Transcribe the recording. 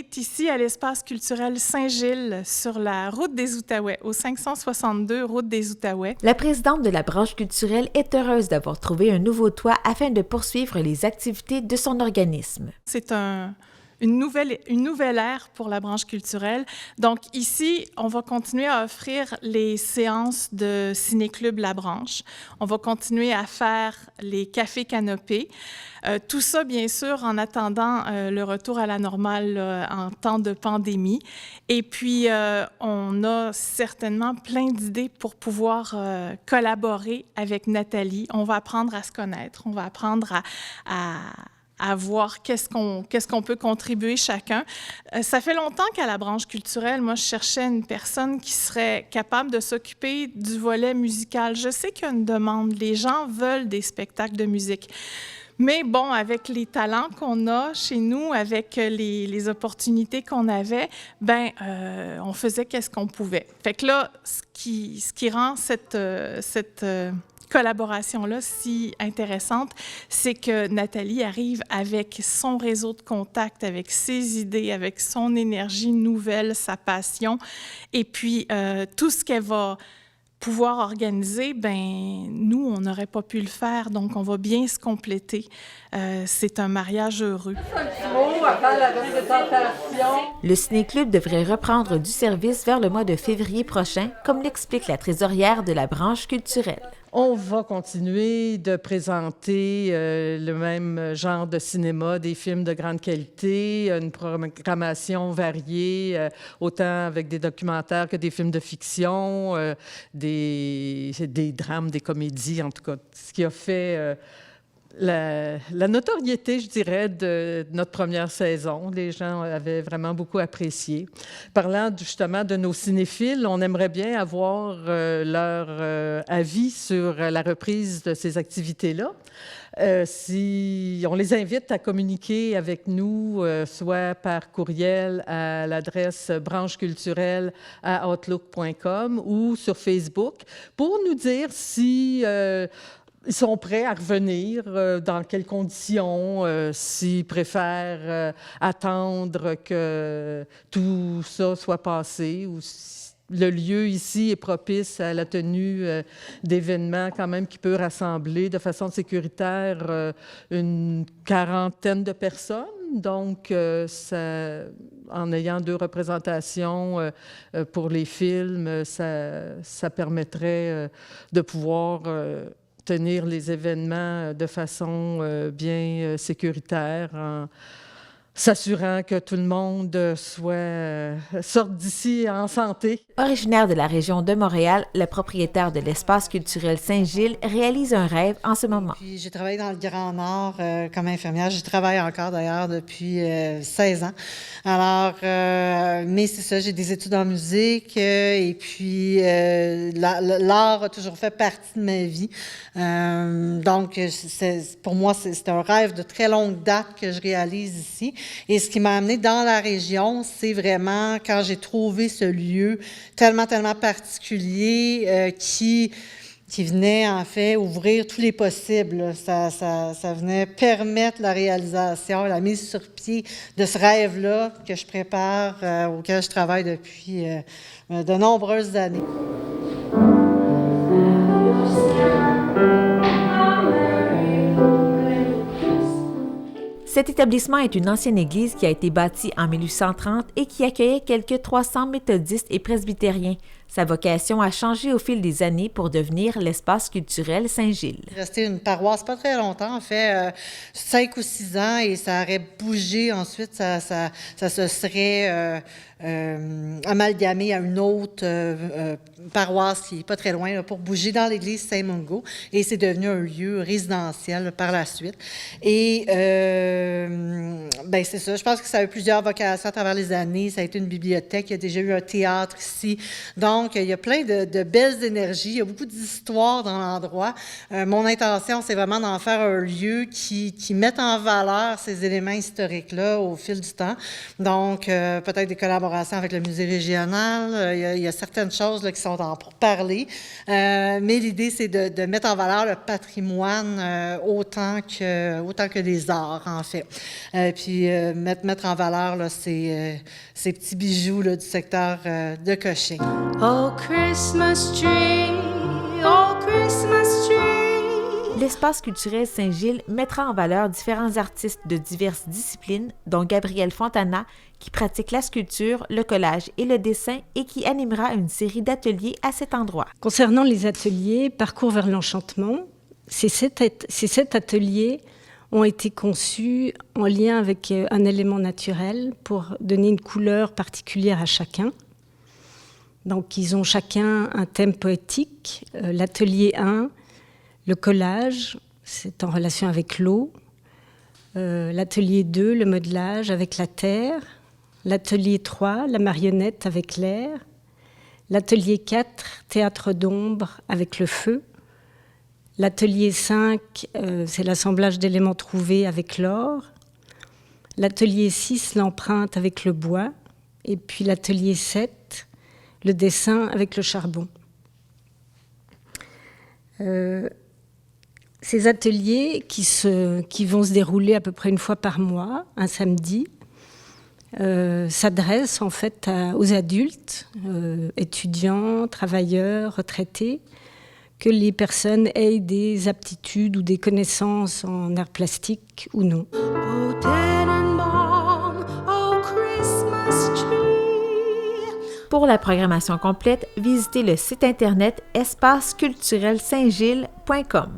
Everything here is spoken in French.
est ici à l'Espace culturel Saint-Gilles, sur la route des Outaouais, au 562 route des Outaouais. La présidente de la branche culturelle est heureuse d'avoir trouvé un nouveau toit afin de poursuivre les activités de son organisme. C'est une nouvelle ère pour la branche culturelle. Donc ici, on va continuer à offrir les séances de Ciné-Club La Branche. On va continuer à faire les cafés canopés. Tout ça, bien sûr, en attendant le retour à la normale en temps de pandémie. Et puis, on a certainement plein d'idées pour pouvoir collaborer avec Nathalie. On va apprendre à se connaître, on va apprendre à voir qu'est-ce qu'on peut contribuer chacun. Ça fait longtemps qu'à la branche culturelle, moi, je cherchais une personne qui serait capable de s'occuper du volet musical. Je sais qu'il y a une demande, les gens veulent des spectacles de musique. Mais bon, avec les talents qu'on a chez nous, avec les opportunités qu'on avait, on faisait qu'est-ce qu'on pouvait. Fait que là, ce qui rend cette collaboration-là si intéressante, c'est que Nathalie arrive avec son réseau de contacts, avec ses idées, avec son énergie nouvelle, sa passion, et puis tout ce qu'elle va pouvoir organiser, nous, on n'aurait pas pu le faire, donc on va bien se compléter. C'est un mariage heureux. Le Ciné-Club devrait reprendre du service vers le mois de février prochain, comme l'explique la trésorière de la branche culturelle. On va continuer de présenter le même genre de cinéma, des films de grande qualité, une programmation variée, autant avec des documentaires que des films de fiction, des drames, des comédies, en tout cas, ce qui a fait la notoriété, je dirais, de notre première saison. Les gens avaient vraiment beaucoup apprécié. Parlant justement de nos cinéphiles, on aimerait bien avoir leur avis sur la reprise de ces activités-là. On les invite à communiquer avec nous, soit par courriel à l'adresse brancheculturelle@outlook.com ou sur Facebook, pour nous dire si ils sont prêts à revenir, dans quelles conditions, s'ils préfèrent attendre que tout ça soit passé ou si le lieu ici est propice à la tenue d'événements quand même qui peut rassembler de façon sécuritaire une quarantaine de personnes. Donc, en ayant 2 représentations pour les films, ça permettrait de pouvoir tenir les événements de façon bien sécuritaire, en s'assurant que tout le monde sorte d'ici en santé. Originaire de la région de Montréal, le propriétaire de l'Espace culturel Saint-Gilles réalise un rêve en ce moment. Puis, j'ai travaillé dans le Grand Nord comme infirmière. J'y travaille encore d'ailleurs depuis 16 ans. Alors, mais c'est ça, j'ai des études en musique et puis l'art a toujours fait partie de ma vie. Donc, pour moi, c'est un rêve de très longue date que je réalise ici. Et ce qui m'a amené dans la région, c'est vraiment quand j'ai trouvé ce lieu tellement particulier qui venait en fait ouvrir tous les possibles. Ça venait permettre la réalisation, la mise sur pied de ce rêve-là que je prépare, auquel je travaille depuis de nombreuses années. Cet établissement est une ancienne église qui a été bâtie en 1830 et qui accueillait quelques 300 méthodistes et presbytériens. Sa vocation a changé au fil des années pour devenir l'Espace culturel Saint-Gilles. Resté une paroisse pas très longtemps, en fait 5 ou 6 ans, et ça aurait bougé ensuite, ça se serait amalgamé à une autre paroisse qui n'est pas très loin, là, pour bouger dans l'église Saint-Mungo, et c'est devenu un lieu résidentiel par la suite. Et c'est ça, je pense que ça a eu plusieurs vocations à travers les années. Ça a été une bibliothèque, il y a déjà eu un théâtre ici. Donc, Donc, il y a plein de belles énergies, il y a beaucoup d'histoires dans l'endroit. Mon intention, c'est vraiment d'en faire un lieu qui mette en valeur ces éléments historiques-là au fil du temps. Donc, peut-être des collaborations avec le musée régional. Il y a certaines choses là, qui sont en pourparlers. Mais l'idée, c'est de mettre en valeur le patrimoine autant que les arts, en fait. Puis, mettre en valeur là, ces petits bijoux là, du secteur de Cochin. Oh Christmas tree, oh Christmas tree. L'Espace culturel Saint-Gilles mettra en valeur différents artistes de diverses disciplines, dont Gabrielle Fontana, qui pratique la sculpture, le collage et le dessin et qui animera une série d'ateliers à cet endroit. Concernant les ateliers Parcours vers l'enchantement, ces 7 ateliers ont été conçus en lien avec un élément naturel pour donner une couleur particulière à chacun. Donc, ils ont chacun un thème poétique. L'atelier 1, le collage, c'est en relation avec l'eau. L'atelier 2, le modelage avec la terre. L'atelier 3, la marionnette avec l'air. L'atelier 4, théâtre d'ombre avec le feu. L'atelier 5, c'est l'assemblage d'éléments trouvés avec l'or. L'atelier 6, l'empreinte avec le bois. Et puis l'atelier 7, le dessin avec le charbon. Ces ateliers qui vont se dérouler à peu près une fois par mois, un samedi, s'adressent en fait aux adultes, étudiants, travailleurs, retraités, que les personnes aient des aptitudes ou des connaissances en arts plastiques ou non. Oh Tannenbaum, oh Christmas tree. Pour la programmation complète, visitez le site internet espaceculturelsaintgilles.com.